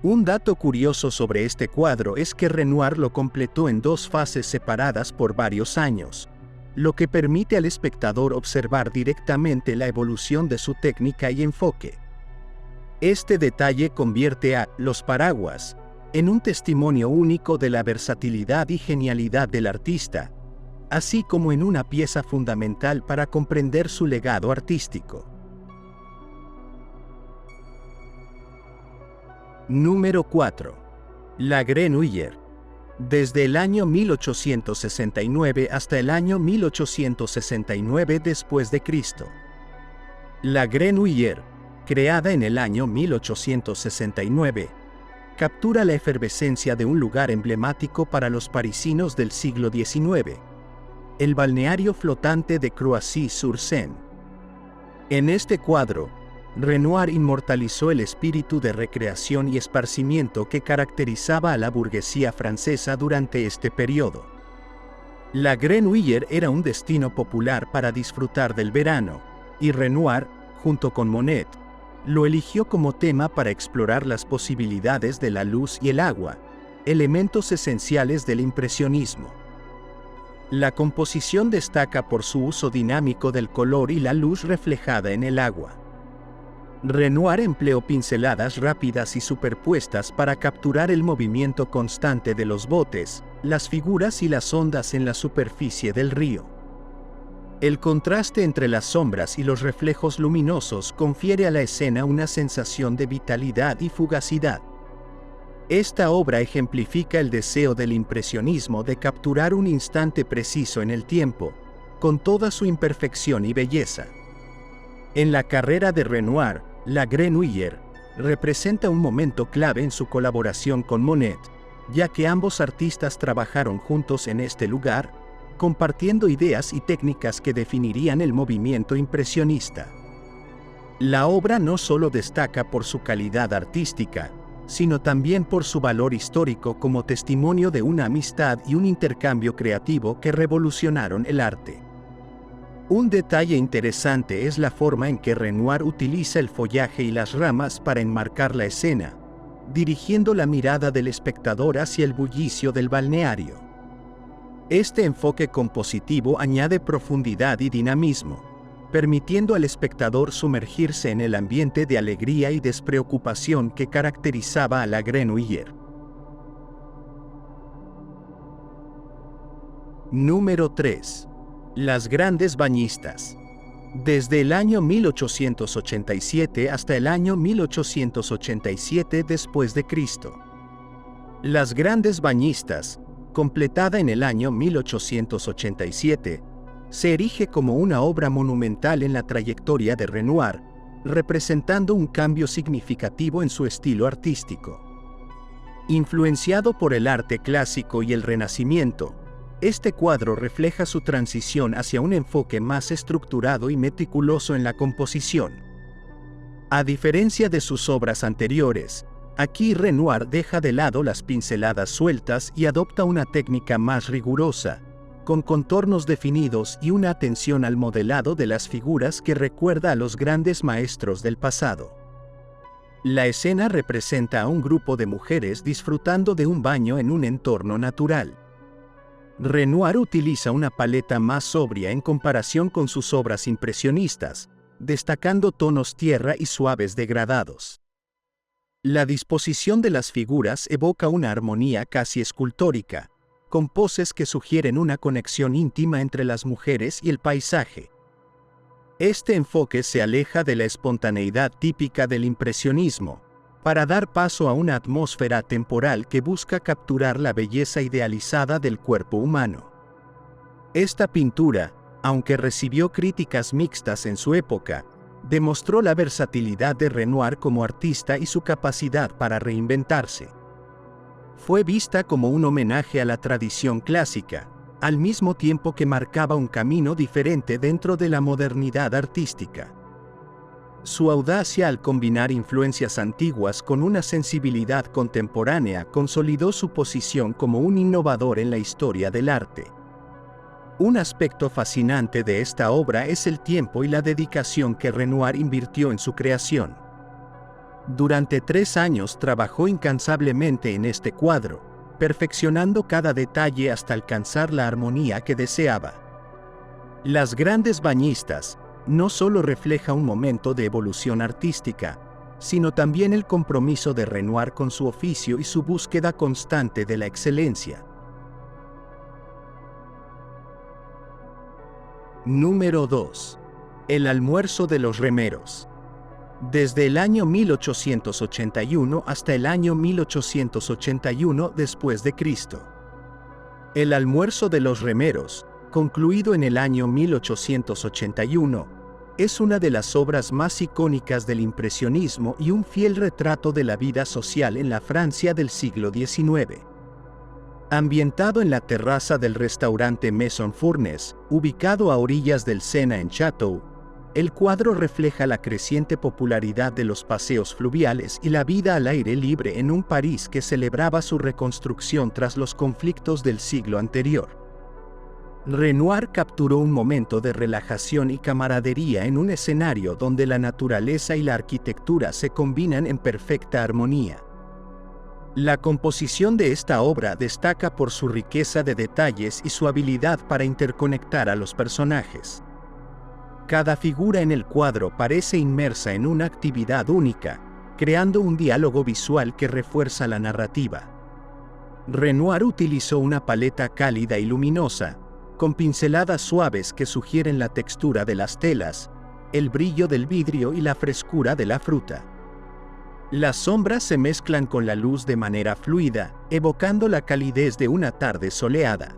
Un dato curioso sobre este cuadro es que Renoir lo completó en dos fases separadas por varios años, lo que permite al espectador observar directamente la evolución de su técnica y enfoque. Este detalle convierte a Los paraguas en un testimonio único de la versatilidad y genialidad del artista, así como en una pieza fundamental para comprender su legado artístico. Número 4. La Grenouille. Desde el año 1869 hasta el año 1869 después de Cristo. La Grenouille, creada en el año 1869, captura la efervescencia de un lugar emblemático para los parisinos del siglo XIX, el balneario flotante de Croissy-sur-Seine. En este cuadro, Renoir inmortalizó el espíritu de recreación y esparcimiento que caracterizaba a la burguesía francesa durante este periodo. La Grenouille era un destino popular para disfrutar del verano, y Renoir, junto con Monet, lo eligió como tema para explorar las posibilidades de la luz y el agua, elementos esenciales del impresionismo. La composición destaca por su uso dinámico del color y la luz reflejada en el agua. Renoir empleó pinceladas rápidas y superpuestas para capturar el movimiento constante de los botes, las figuras y las ondas en la superficie del río. El contraste entre las sombras y los reflejos luminosos confiere a la escena una sensación de vitalidad y fugacidad. Esta obra ejemplifica el deseo del impresionismo de capturar un instante preciso en el tiempo, con toda su imperfección y belleza. En la carrera de Renoir, la Grenouille representa un momento clave en su colaboración con Monet, ya que ambos artistas trabajaron juntos en este lugar, compartiendo ideas y técnicas que definirían el movimiento impresionista. La obra no solo destaca por su calidad artística, sino también por su valor histórico como testimonio de una amistad y un intercambio creativo que revolucionaron el arte. Un detalle interesante es la forma en que Renoir utiliza el follaje y las ramas para enmarcar la escena, dirigiendo la mirada del espectador hacia el bullicio del balneario. Este enfoque compositivo añade profundidad y dinamismo, permitiendo al espectador sumergirse en el ambiente de alegría y despreocupación que caracterizaba a la Grenouille. Número 3. Las grandes bañistas. Desde el año 1887 hasta el año 1887 después de Cristo. Las grandes bañistas, completada en el año 1887, se erige como una obra monumental en la trayectoria de Renoir, representando un cambio significativo en su estilo artístico. Influenciado por el arte clásico y el Renacimiento, Este cuadro refleja su transición hacia un enfoque más estructurado y meticuloso en la composición. A diferencia de sus obras anteriores, aquí Renoir deja de lado las pinceladas sueltas y adopta una técnica más rigurosa, con contornos definidos y una atención al modelado de las figuras que recuerda a los grandes maestros del pasado. La escena representa a un grupo de mujeres disfrutando de un baño en un entorno natural. Renoir utiliza una paleta más sobria en comparación con sus obras impresionistas, destacando tonos tierra y suaves degradados. La disposición de las figuras evoca una armonía casi escultórica, con poses que sugieren una conexión íntima entre las mujeres y el paisaje. Este enfoque se aleja de la espontaneidad típica del impresionismo, para dar paso a una atmósfera temporal que busca capturar la belleza idealizada del cuerpo humano. Esta pintura, aunque recibió críticas mixtas en su época, demostró la versatilidad de Renoir como artista y su capacidad para reinventarse. Fue vista como un homenaje a la tradición clásica, al mismo tiempo que marcaba un camino diferente dentro de la modernidad artística. Su audacia al combinar influencias antiguas con una sensibilidad contemporánea consolidó su posición como un innovador en la historia del arte. Un aspecto fascinante de esta obra es el tiempo y la dedicación que Renoir invirtió en su creación. Durante 3 años trabajó incansablemente en este cuadro, perfeccionando cada detalle hasta alcanzar la armonía que deseaba. Las grandes bañistas no solo refleja un momento de evolución artística, sino también el compromiso de Renoir con su oficio y su búsqueda constante de la excelencia. Número 2. El almuerzo de los remeros. Desde el año 1881 hasta el año 1881 después de Cristo. El almuerzo de los remeros, concluido en el año 1881, es una de las obras más icónicas del impresionismo y un fiel retrato de la vida social en la Francia del siglo XIX. Ambientado en la terraza del restaurante Maison Fournes, ubicado a orillas del Sena en Château, el cuadro refleja la creciente popularidad de los paseos fluviales y la vida al aire libre en un París que celebraba su reconstrucción tras los conflictos del siglo anterior. Renoir capturó un momento de relajación y camaradería en un escenario donde la naturaleza y la arquitectura se combinan en perfecta armonía. La composición de esta obra destaca por su riqueza de detalles y su habilidad para interconectar a los personajes. Cada figura en el cuadro parece inmersa en una actividad única, creando un diálogo visual que refuerza la narrativa. Renoir utilizó una paleta cálida y luminosa, con pinceladas suaves que sugieren la textura de las telas, el brillo del vidrio y la frescura de la fruta. Las sombras se mezclan con la luz de manera fluida, evocando la calidez de una tarde soleada.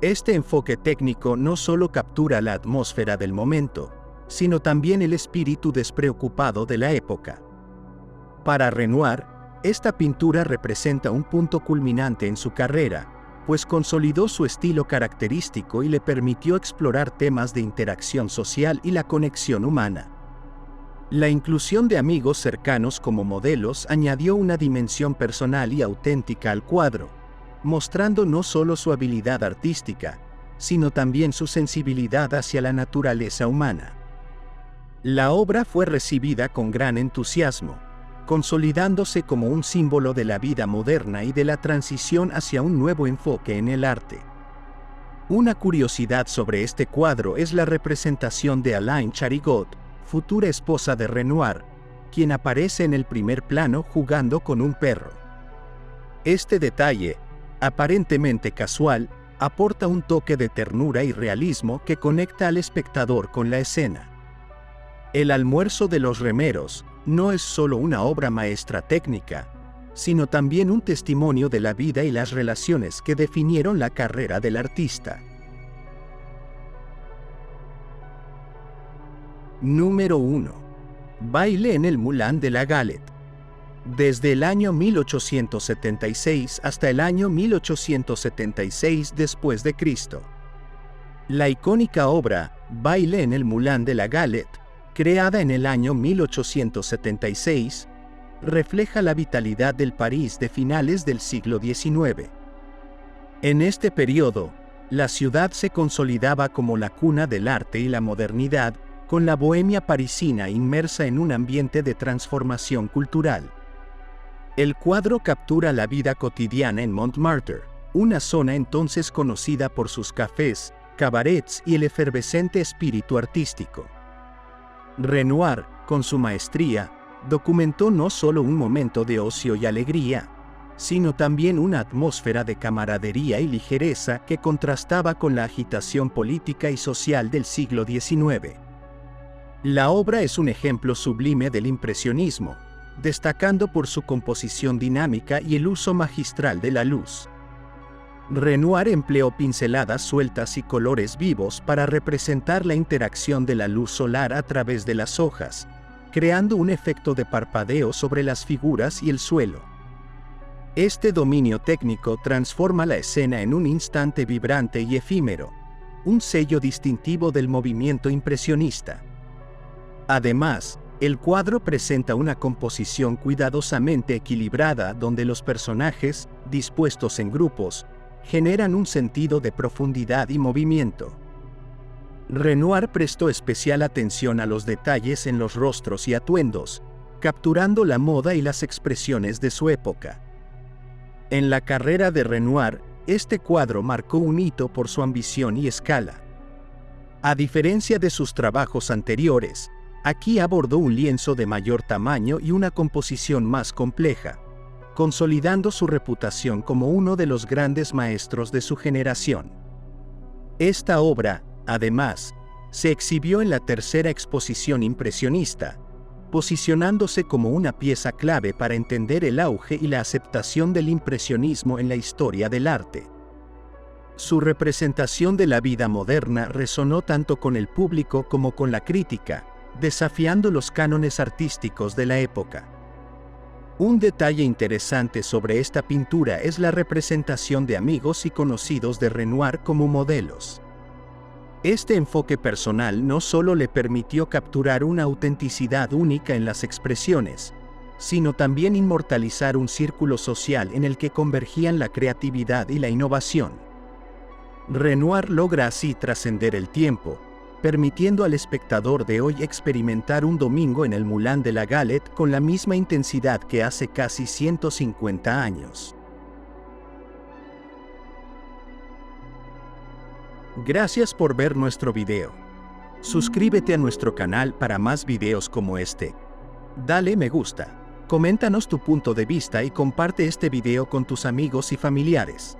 Este enfoque técnico no solo captura la atmósfera del momento, sino también el espíritu despreocupado de la época. Para Renoir, esta pintura representa un punto culminante en su carrera, pues consolidó su estilo característico y le permitió explorar temas de interacción social y la conexión humana. La inclusión de amigos cercanos como modelos añadió una dimensión personal y auténtica al cuadro, mostrando no solo su habilidad artística, sino también su sensibilidad hacia la naturaleza humana. La obra fue recibida con gran entusiasmo, consolidándose como un símbolo de la vida moderna y de la transición hacia un nuevo enfoque en el arte. Una curiosidad sobre este cuadro es la representación de Alain Charigot, futura esposa de Renoir, quien aparece en el primer plano jugando con un perro. Este detalle, aparentemente casual, aporta un toque de ternura y realismo que conecta al espectador con la escena. El almuerzo de los remeros no es solo una obra maestra técnica, sino también un testimonio de la vida y las relaciones que definieron la carrera del artista. Número 1. Baile en el Moulin de la Galette. Desde el año 1876 hasta el año 1876 después de Cristo. La icónica obra Baile en el Moulin de la Galette, creada en el año 1876, refleja la vitalidad del París de finales del siglo XIX. En este periodo, la ciudad se consolidaba como la cuna del arte y la modernidad, con la bohemia parisina inmersa en un ambiente de transformación cultural. El cuadro captura la vida cotidiana en Montmartre, una zona entonces conocida por sus cafés, cabarets y el efervescente espíritu artístico. Renoir, con su maestría, documentó no solo un momento de ocio y alegría, sino también una atmósfera de camaradería y ligereza que contrastaba con la agitación política y social del siglo XIX. La obra es un ejemplo sublime del impresionismo, destacando por su composición dinámica y el uso magistral de la luz. Renoir empleó pinceladas sueltas y colores vivos para representar la interacción de la luz solar a través de las hojas, creando un efecto de parpadeo sobre las figuras y el suelo. Este dominio técnico transforma la escena en un instante vibrante y efímero, un sello distintivo del movimiento impresionista. Además, el cuadro presenta una composición cuidadosamente equilibrada donde los personajes, dispuestos en grupos, generan un sentido de profundidad y movimiento. Renoir prestó especial atención a los detalles en los rostros y atuendos, capturando la moda y las expresiones de su época. En la carrera de Renoir, este cuadro marcó un hito por su ambición y escala. A diferencia de sus trabajos anteriores, aquí abordó un lienzo de mayor tamaño y una composición más compleja, consolidando su reputación como uno de los grandes maestros de su generación. Esta obra, además, se exhibió en la tercera exposición impresionista, posicionándose como una pieza clave para entender el auge y la aceptación del impresionismo en la historia del arte. Su representación de la vida moderna resonó tanto con el público como con la crítica, desafiando los cánones artísticos de la época. Un detalle interesante sobre esta pintura es la representación de amigos y conocidos de Renoir como modelos. Este enfoque personal no solo le permitió capturar una autenticidad única en las expresiones, sino también inmortalizar un círculo social en el que convergían la creatividad y la innovación. Renoir logra así trascender el tiempo, permitiendo al espectador de hoy experimentar un domingo en el Moulin de la Galette con la misma intensidad que hace casi 150 años. Gracias por ver nuestro video. Suscríbete a nuestro canal para más videos como este. Dale me gusta, coméntanos tu punto de vista y comparte este video con tus amigos y familiares.